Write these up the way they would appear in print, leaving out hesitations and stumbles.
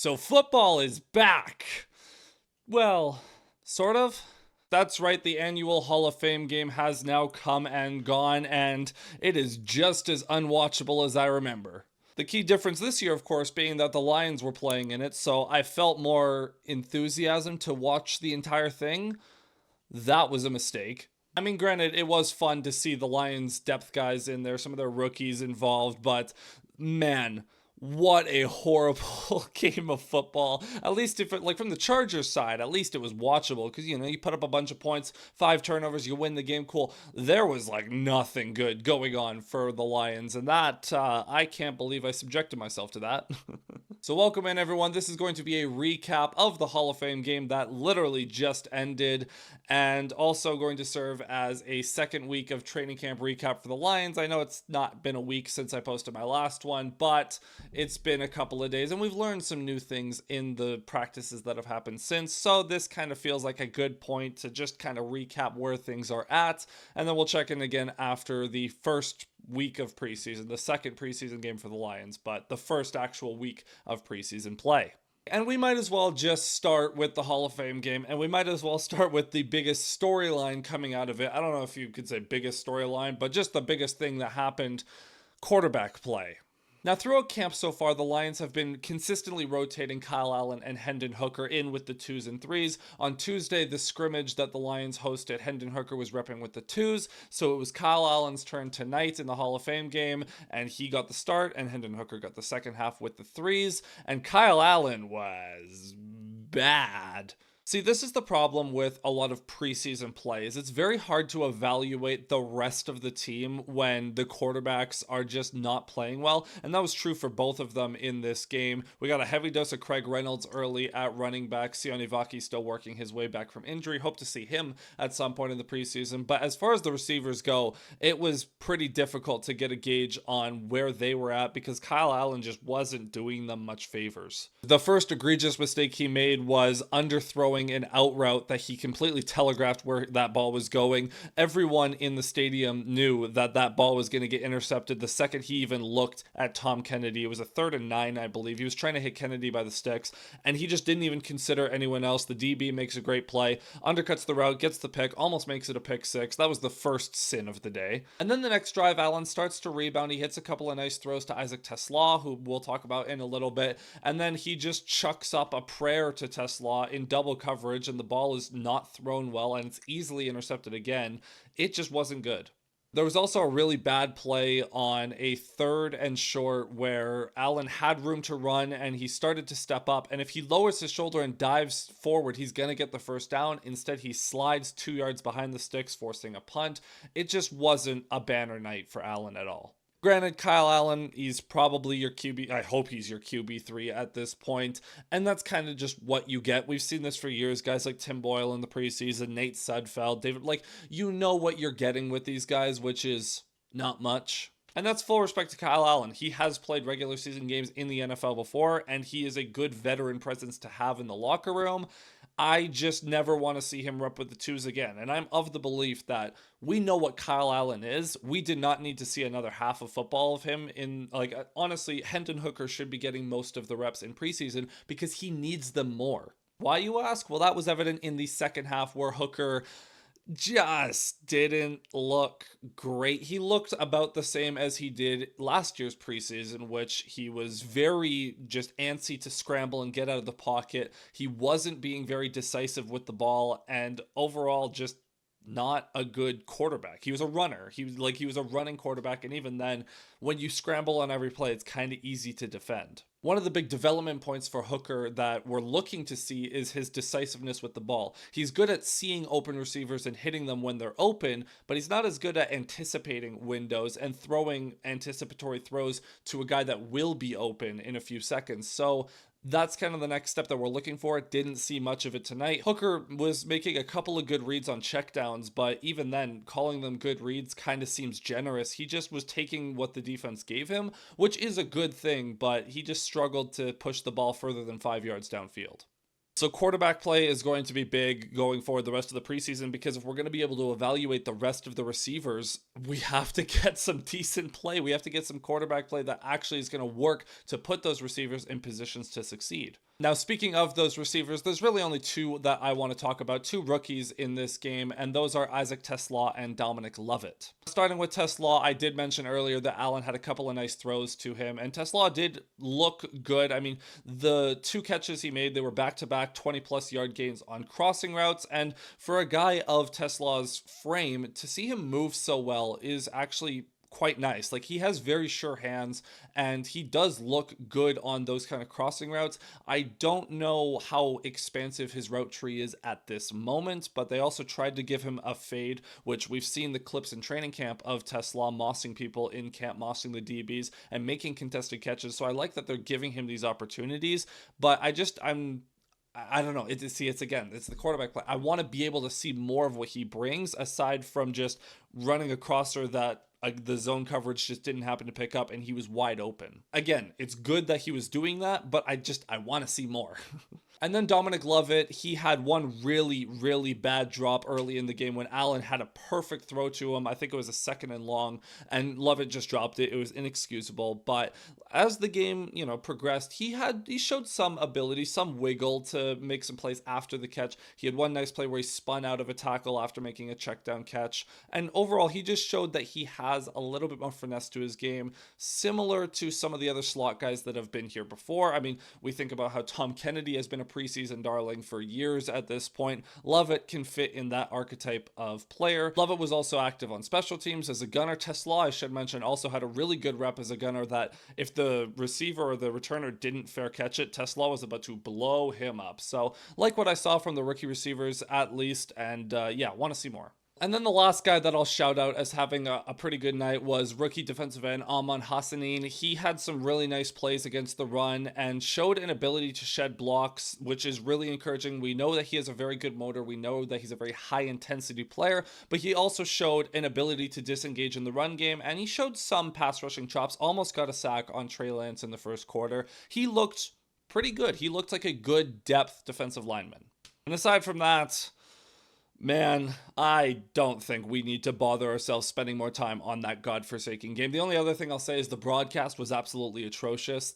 So football is back. Well, sort of. That's right, the annual Hall of Fame game has now come and gone, and it is just as unwatchable as I remember. The key difference this year, of course, being that the Lions were playing in it, so I felt more enthusiasm to watch the entire thing. That was a mistake. I mean, granted, it was fun to see the Lions depth guys in there, some of their rookies involved, but man, what a horrible game of football. At least if it, like from the Chargers side, at least it was watchable because you put up a bunch of points, 5 turnovers, you win the game, cool. There was like nothing good going on for the Lions, and that I can't believe I subjected myself to that. So welcome in everyone. This is going to be a recap of the Hall of Fame game that literally just ended, and also going to serve as a second week of training camp recap for the Lions. I know it's not been a week since I posted my last one, but it's been a couple of days and we've learned some new things in the practices that have happened since. So this kind of feels like a good point to just kind of recap where things are at. And then we'll check in again after the first week of preseason, the second preseason game for the Lions, but the first actual week of preseason play. And we might as well just start with the Hall of Fame game, and we might as well start with the biggest storyline coming out of it. I don't know if you could say biggest storyline, but just the biggest thing that happened: quarterback play. Now, throughout camp so far, the Lions have been consistently rotating Kyle Allen and Hendon Hooker in with the 2s and 3s. On Tuesday, the scrimmage that the Lions hosted, Hendon Hooker was repping with the 2s, so it was Kyle Allen's turn tonight in the Hall of Fame game, and he got the start, and Hendon Hooker got the second half with the 3s, and Kyle Allen was bad. See, this is the problem with a lot of preseason plays. It's very hard to evaluate the rest of the team when the quarterbacks are just not playing well, and that was true for both of them in this game. We got a heavy dose of Craig Reynolds early at running back. Sione Vaki still working his way back from injury. Hope to see him at some point in the preseason. But as far as the receivers go, it was pretty difficult to get a gauge on where they were at because Kyle Allen just wasn't doing them much favors. The first egregious mistake he made was underthrowing an out route that he completely telegraphed where that ball was going. Everyone in the stadium knew that that ball was going to get intercepted the second he even looked at Tom Kennedy. It was a 3rd and 9, I believe. He was trying to hit Kennedy by the sticks, and he just didn't even consider anyone else. The DB makes a great play, undercuts the route, gets the pick, almost makes it a pick 6. That was the first sin of the day. And then the next drive, Allen starts to rebound. He hits a couple of nice throws to Isaac TeSlaa, who we'll talk about in a little bit, and then he just chucks up a prayer to TeSlaa in double coverage, and the ball is not thrown well, and it's easily intercepted again. It just wasn't good. There was also a really bad play on a 3rd and short where Allen had room to run and he started to step up, and if he lowers his shoulder and dives forward, he's going to get the first down. Instead, he slides 2 yards behind the sticks, forcing a punt. It just wasn't a banner night for Allen at all. Granted, Kyle Allen, he's probably your QB. I hope he's your QB3 at this point, and that's kind of just what you get. We've seen this for years. Guys like Tim Boyle in the preseason, Nate Sudfeld, David, you know what you're getting with these guys, which is not much. And that's full respect to Kyle Allen. He has played regular season games in the NFL before, and he is a good veteran presence to have in the locker room. I just never want to see him rep with the 2s again. And I'm of the belief that we know what Kyle Allen is. We did not need to see another half of football of him in, honestly, Hendon Hooker should be getting most of the reps in preseason because he needs them more. Why, you ask? Well, that was evident in the second half where Hooker just didn't look great. He looked about the same as he did last year's preseason, which he was very just antsy to scramble and get out of the pocket. He wasn't being very decisive with the ball, and overall just not a good quarterback. He was a runner. He was a running quarterback, and even then, when you scramble on every play, it's kind of easy to defend. One of the big development points for Hooker that we're looking to see is his decisiveness with the ball. He's good at seeing open receivers and hitting them when they're open, but he's not as good at anticipating windows and throwing anticipatory throws to a guy that will be open in a few seconds. So that's kind of the next step that we're looking for. Didn't see much of it tonight. Hooker was making a couple of good reads on checkdowns, but even then, calling them good reads kind of seems generous. He just was taking what the defense gave him, which is a good thing, but he just struggled to push the ball further than 5 yards downfield. So quarterback play is going to be big going forward the rest of the preseason, because if we're going to be able to evaluate the rest of the receivers, we have to get some decent play. We have to get some quarterback play that actually is going to work to put those receivers in positions to succeed. Now, speaking of those receivers, there's really only two that I want to talk about, two rookies in this game, and those are Isaac TeSlaa and Dominic Lovett. Starting with TeSlaa, I did mention earlier that Allen had a couple of nice throws to him, and TeSlaa did look good. I mean, the two catches he made, they were back-to-back 20-plus yard gains on crossing routes, and for a guy of TeSlaa's frame, to see him move so well is actually quite nice. Like, he has very sure hands and he does look good on those kind of crossing routes. I don't know how expansive his route tree is at this moment, but they also tried to give him a fade, which we've seen the clips in training camp of TeSlaa mossing people in camp, mossing the DBs and making contested catches. So I like that they're giving him these opportunities, but I don't know. It's the quarterback play. I want to be able to see more of what he brings aside from just running a crosser that the zone coverage just didn't happen to pick up and he was wide open. Again, it's good that he was doing that, but I want to see more. And then Dominic Lovett, he had one really, really bad drop early in the game when Allen had a perfect throw to him. I think it was a 2nd and long, and Lovett just dropped it. It was inexcusable. But as the game, progressed, he showed some ability, some wiggle to make some plays after the catch. He had one nice play where he spun out of a tackle after making a check down catch. And overall, he just showed that he has a little bit more finesse to his game, similar to some of the other slot guys that have been here before. I mean, we think about how Tom Kennedy has been a preseason darling for years at this point. Lovett can fit in that archetype of player. Lovett was also active on special teams as a gunner. TeSlaa, I should mention, also had a really good rep as a gunner that if the receiver or the returner didn't fair catch it, TeSlaa was about to blow him up. So like what I saw from the rookie receivers at least, and want to see more. And then the last guy that I'll shout out as having a pretty good night was rookie defensive end Amon Hassanin. He had some really nice plays against the run and showed an ability to shed blocks, which is really encouraging. We know that he has a very good motor. We know that he's a very high intensity player, but he also showed an ability to disengage in the run game, and he showed some pass rushing chops, almost got a sack on Trey Lance in the first quarter. He looked pretty good. He looked like a good depth defensive lineman. And aside from that, man, I don't think we need to bother ourselves spending more time on that godforsaken game. The only other thing I'll say is the broadcast was absolutely atrocious.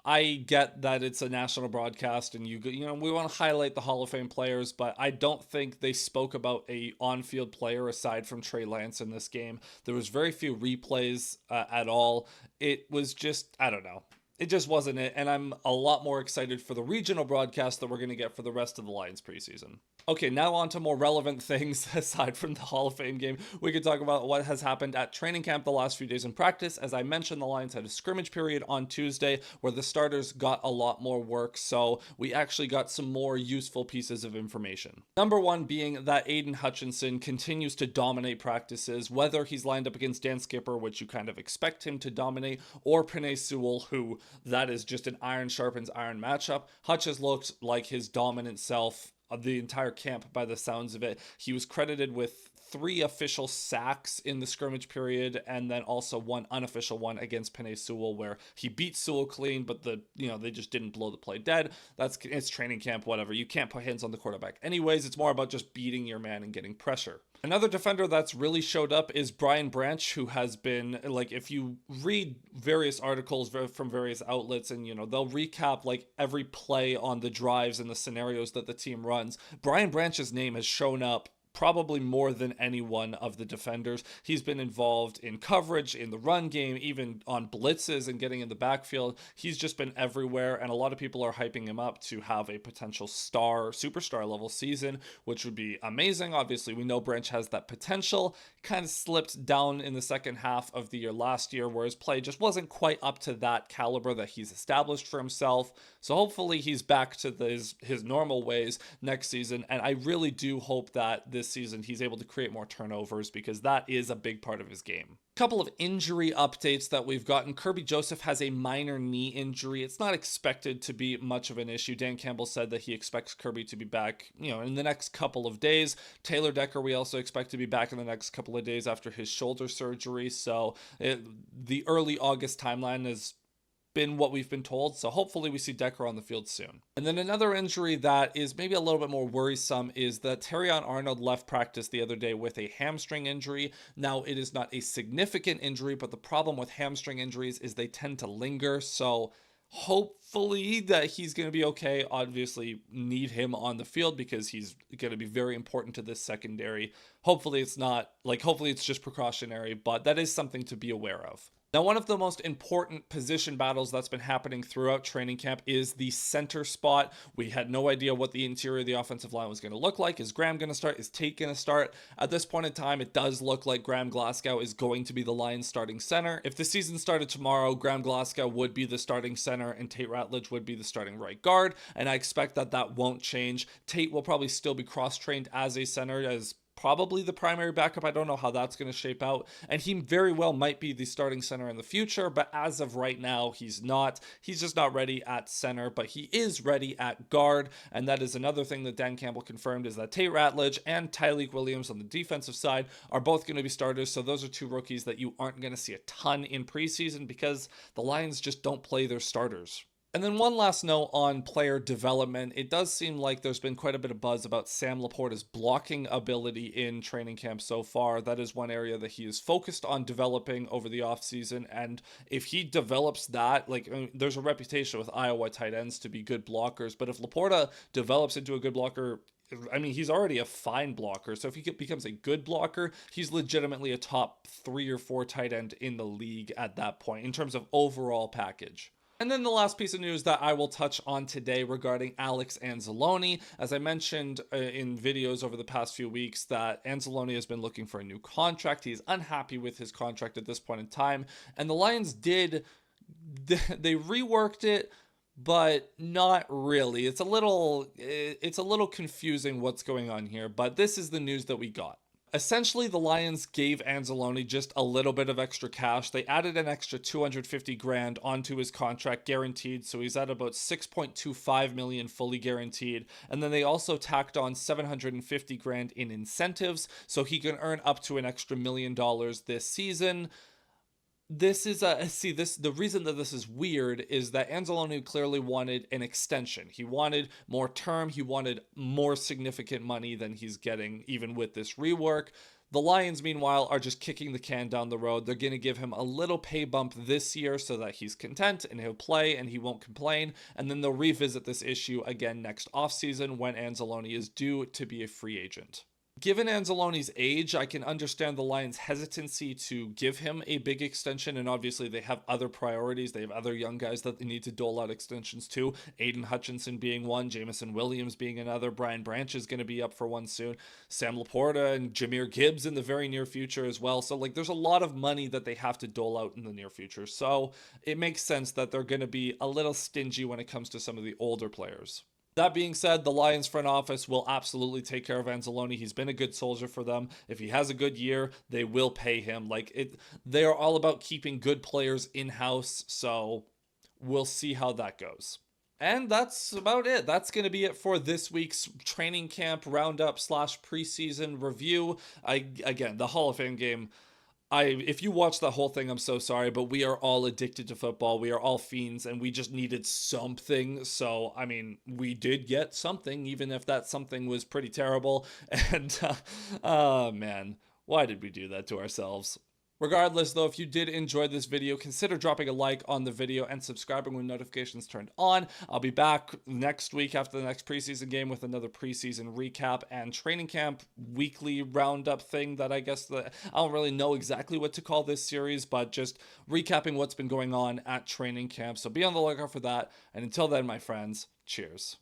I get that it's a national broadcast and we want to highlight the Hall of Fame players, but I don't think they spoke about a on-field player aside from Trey Lance in this game. There was very few replays at all. It was just, I don't know. It just wasn't it, and I'm a lot more excited for the regional broadcast that we're going to get for the rest of the Lions preseason. Okay, now on to more relevant things aside from the Hall of Fame game. We could talk about what has happened at training camp the last few days in practice. As I mentioned, the Lions had a scrimmage period on Tuesday where the starters got a lot more work, so we actually got some more useful pieces of information. Number one being that Aiden Hutchinson continues to dominate practices, whether he's lined up against Dan Skipper, which you kind of expect him to dominate, or Penei Sewell, who that is just an iron sharpens iron matchup. Hutch has looked like his dominant self of the entire camp by the sounds of it. He was credited with 3 official sacks in the scrimmage period, and then also one unofficial one against Penei Sewell where he beat Sewell clean, but they just didn't blow the play dead. It's training camp, whatever. You can't put hands on the quarterback. Anyways, it's more about just beating your man and getting pressure. Another defender that's really showed up is Brian Branch, who has been, if you read various articles from various outlets and, they'll recap, every play on the drives and the scenarios that the team runs. Brian Branch's name has shown up probably more than any one of the defenders. He's been involved in coverage, in the run game, even on blitzes and getting in the backfield. He's just been everywhere, and a lot of people are hyping him up to have a potential superstar level season, which would be amazing. Obviously, we know Branch has that potential. Kind of slipped down in the second half of the year last year, where his play just wasn't quite up to that caliber that he's established for himself. So hopefully he's back to his normal ways next season, and I really do hope that this season he's able to create more turnovers, because that is a big part of his game. Couple of injury updates that we've gotten. Kirby Joseph has a minor knee injury. It's not expected to be much of an issue. Dan Campbell said that he expects Kirby to be back, in the next couple of days. Taylor Decker, we also expect to be back in the next couple of days after his shoulder surgery. So the early August timeline has been what we've been told, so hopefully we see Decker on the field soon. And then another injury that is maybe a little bit more worrisome is that Terrion Arnold left practice the other day with a hamstring injury. Now, it is not a significant injury, but the problem with hamstring injuries is they tend to linger, so Hopefully that he's going to be okay. Obviously, need him on the field because he's going to be very important to this secondary. Hopefully, it's not like, hopefully, it's just precautionary, but that is something to be aware of. Now, one of the most important position battles that's been happening throughout training camp is the center spot. We had no idea what the interior of the offensive line was going to look like. Is Graham going to start? Is Tate going to start? At this point in time, it does look like Graham Glasgow is going to be the Lions starting center. If the season started tomorrow, Graham Glasgow would be the starting center and Tate Ratledge would be the starting right guard, and I expect that that won't change. Tate will probably still be cross-trained as a center, as probably the primary backup. I don't know how that's going to shape out. And he very well might be the starting center in the future, but as of right now, he's not. He's just not ready at center, but he is ready at guard. And that is another thing that Dan Campbell confirmed, is that Tate Ratledge and Tyleik Williams on the defensive side are both going to be starters. So those are two rookies that you aren't going to see a ton in preseason because the Lions just don't play their starters. And then one last note on player development. It does seem like there's been quite a bit of buzz about Sam Laporta's blocking ability in training camp so far. That is one area that he is focused on developing over the offseason. And if he develops that, like, I mean, there's a reputation with Iowa tight ends to be good blockers. But if Laporta develops into a good blocker, I mean, he's already a fine blocker. So if he becomes a good blocker, he's legitimately a top 3 or 4 tight end in the league at that point in terms of overall package. And then the last piece of news that I will touch on today regarding Alex Anzalone. As I mentioned in videos over the past few weeks, that Anzalone has been looking for a new contract. He's unhappy with his contract at this point in time. And the Lions they reworked it, but not really. It's a little confusing what's going on here, but this is the news that we got. Essentially, the Lions gave Anzalone just a little bit of extra cash. They added an extra $250,000 onto his contract guaranteed, so he's at about $6.25 million fully guaranteed. And then they also tacked on $750,000 in incentives, so he can earn up to an extra $1 million this season. The reason that this is weird is that Anzalone clearly wanted an extension. He wanted more term. He wanted more significant money than he's getting even with this rework. The Lions, meanwhile, are just kicking the can down the road. They're going to give him a little pay bump this year so that he's content and he'll play and he won't complain. And then they'll revisit this issue again next offseason when Anzalone is due to be a free agent. Given Anzalone's age, I can understand the Lions' hesitancy to give him a big extension, and obviously they have other priorities. They have other young guys that they need to dole out extensions to, Aiden Hutchinson being one, Jamison Williams being another, Brian Branch is going to be up for one soon, Sam Laporta and Jahmyr Gibbs in the very near future as well. So, like, there's a lot of money that they have to dole out in the near future. So it makes sense that they're going to be a little stingy when it comes to some of the older players. That being said, the Lions front office will absolutely take care of Anzalone. He's been a good soldier for them. If he has a good year, they will pay him. They are all about keeping good players in-house, so we'll see how that goes. And that's about it. That's going to be it for this week's training camp roundup / preseason review. Again, the Hall of Fame game, if you watch the whole thing, I'm so sorry, but we are all addicted to football. We are all fiends, and we just needed something. So, I mean, we did get something, even if that something was pretty terrible. And, oh man, why did we do that to ourselves? Regardless, though, if you did enjoy this video, consider dropping a like on the video and subscribing with notifications turned on. I'll be back next week after the next preseason game with another preseason recap and training camp weekly roundup thing that I don't really know exactly what to call this series, but just recapping what's been going on at training camp. So be on the lookout for that. And until then, my friends, cheers.